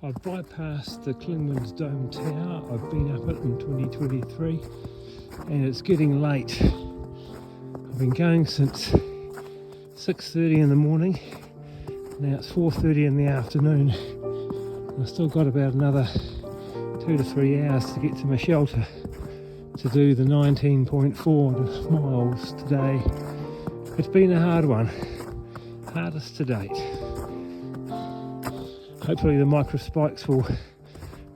I've bypassed the Clingmans Dome tower. I've been up it in 2023 and it's getting late. I've been going since 6:30 in the morning. Now it's 4:30 in the afternoon. I've still got about another 2 to 3 hours to get to my shelter to do the 19.4 miles today. It's been a hard one, hardest to date. Hopefully the micro spikes will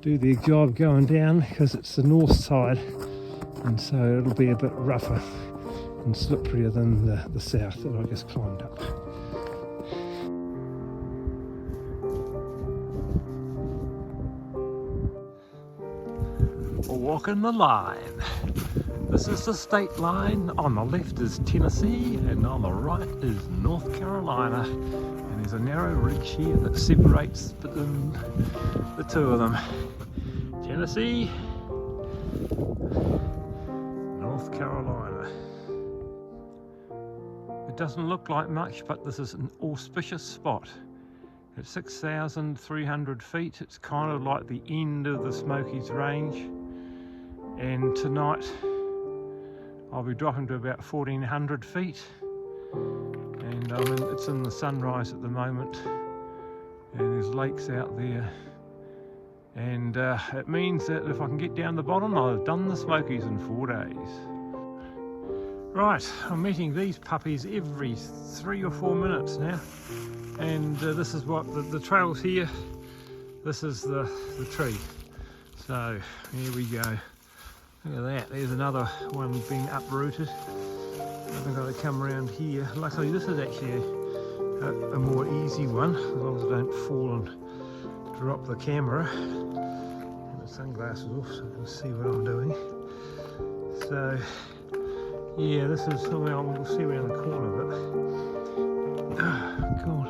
do their job going down because it's the north side, and so it'll be a bit rougher and slipperier than the south that I just climbed up. We're walking the line. This is the state line. On the left is Tennessee and on the right is North Carolina. And there's a narrow ridge here that separates between the two of them. Tennessee, North Carolina. It doesn't look like much, but this is an auspicious spot. At 6,300 feet, it's kind of like the end of the Smokies range. And tonight I'll be dropping to about 1,400 feet. And it's in the sunrise at the moment, and there's lakes out there, and it means that if I can get down the bottom, I've done the Smokies in 4 days. Right, I'm meeting these puppies every 3 or 4 minutes now, and this is what the trail's here. This is the tree. So here we go. Look at that, there's another one being uprooted. I've got to come around here. Luckily this is actually a more easy one, as long as I don't fall and drop the camera. And the sunglasses off so I can see what I'm doing. So yeah, this is, well, we'll see around the corner of it. Oh God.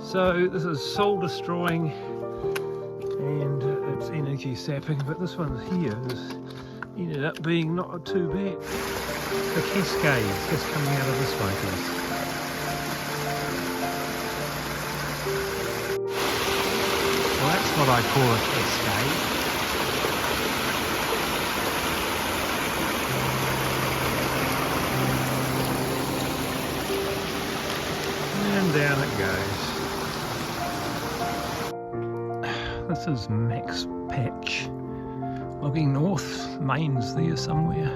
So this is soul destroying and it's energy sapping, but this one here is ended up being not too bad. The cascade just coming out of the Smokies. Well, that's what I call a cascade. And down it goes. This is Max Patch. Looking north, Maine's there somewhere.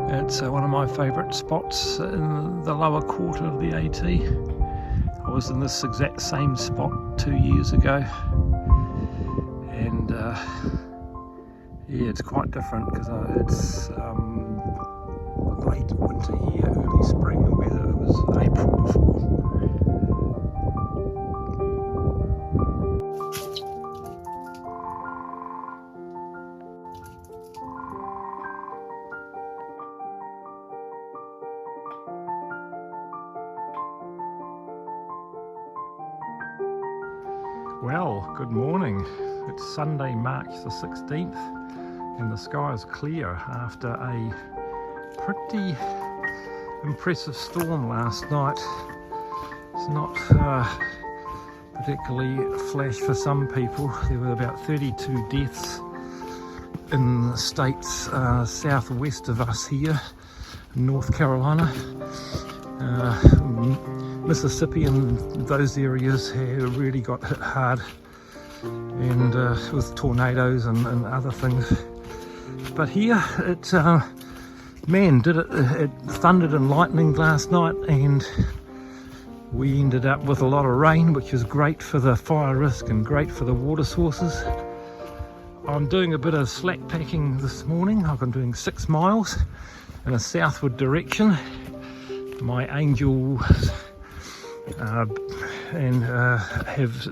It's one of my favourite spots in the lower quarter of the AT. I was in this exact same spot 2 years ago, and yeah, it's quite different because it's late winter here, early spring, whether it was April before. Well, good morning. It's Sunday, March the 16th, and the sky is clear after a pretty impressive storm last night. It's not particularly flash for some people. There were about 32 deaths in the states southwest of us here, in North Carolina. Mississippi and those areas have really got hit hard, and with tornadoes and other things. But here, it it thundered and lightning last night, and we ended up with a lot of rain, which is great for the fire risk and great for the water sources. I'm doing a bit of slack packing this morning. I've been doing 6 miles in a southward direction. My angels have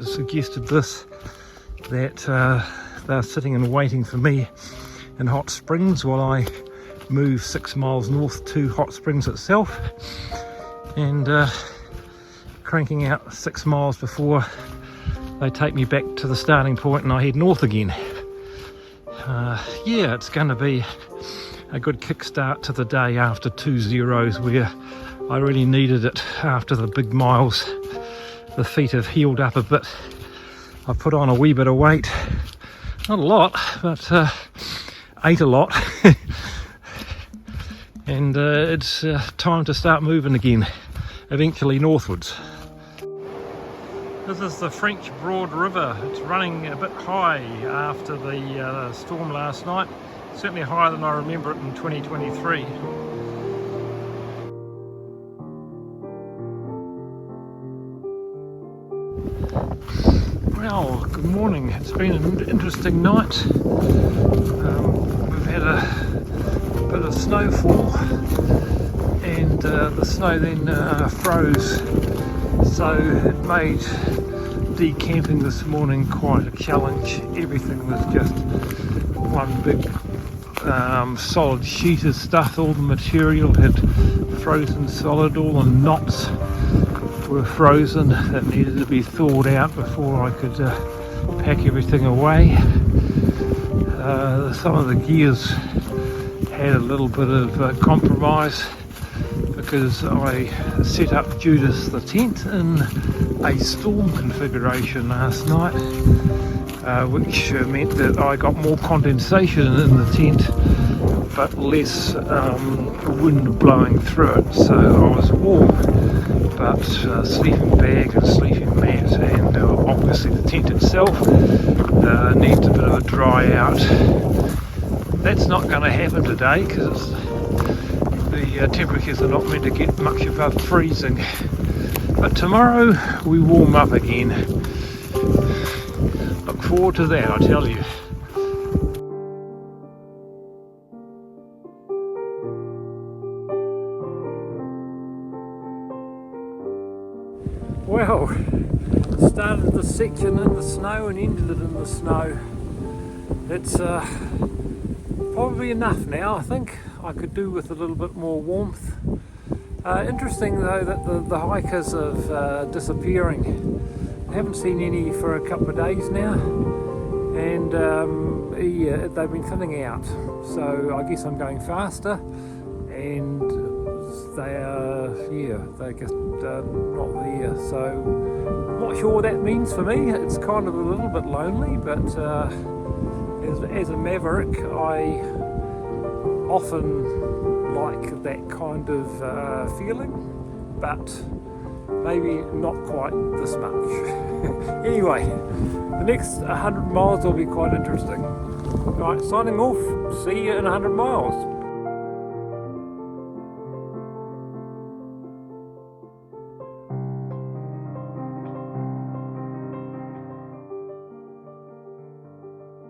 suggested this, that they're sitting and waiting for me in Hot Springs while I move 6 miles north to Hot Springs itself, and cranking out 6 miles before they take me back to the starting point and I head north again. Yeah, it's going to be a good kickstart to the day after 2 zeros, where I really needed it after the big miles the feet have healed up a bit. I put on a wee bit of weight, not a lot, but ate a lot. And it's time to start moving again, eventually northwards. This is the French Broad River. It's running a bit high after the storm last night, certainly higher than I remember it in 2023. Well, good morning. It's been an interesting night. We've had a bit of snowfall, and the snow then froze, so it made decamping this morning quite a challenge. Everything was just one big solid sheet of stuff. All the material had frozen solid, all the knots were frozen that needed to be thawed out before I could pack everything away. Some of the gears had a little bit of compromise because I set up Judas the tent in a storm configuration last night, which meant that I got more condensation in the tent but less wind blowing through it, so I was warm, but sleeping bag and sleeping mat and obviously the tent itself needs a bit of a dry out. That's not going to happen today because the temperatures are not meant to get much above freezing, but tomorrow we warm up again. Look forward to that, I tell you. Well, started the section in the snow and ended it in the snow. It's probably enough now. I think I could do with a little bit more warmth. Interesting though that the hikers are disappearing. I haven't seen any for a couple of days now, and yeah, they've been thinning out. So I guess I'm going faster, and they're just not there. So I'm not sure what that means for me. It's kind of a little bit lonely, but as a maverick, I often like that kind of feeling, but maybe not quite this much. Anyway, the next 100 miles will be quite interesting. Alright, signing off. See you in 100 miles.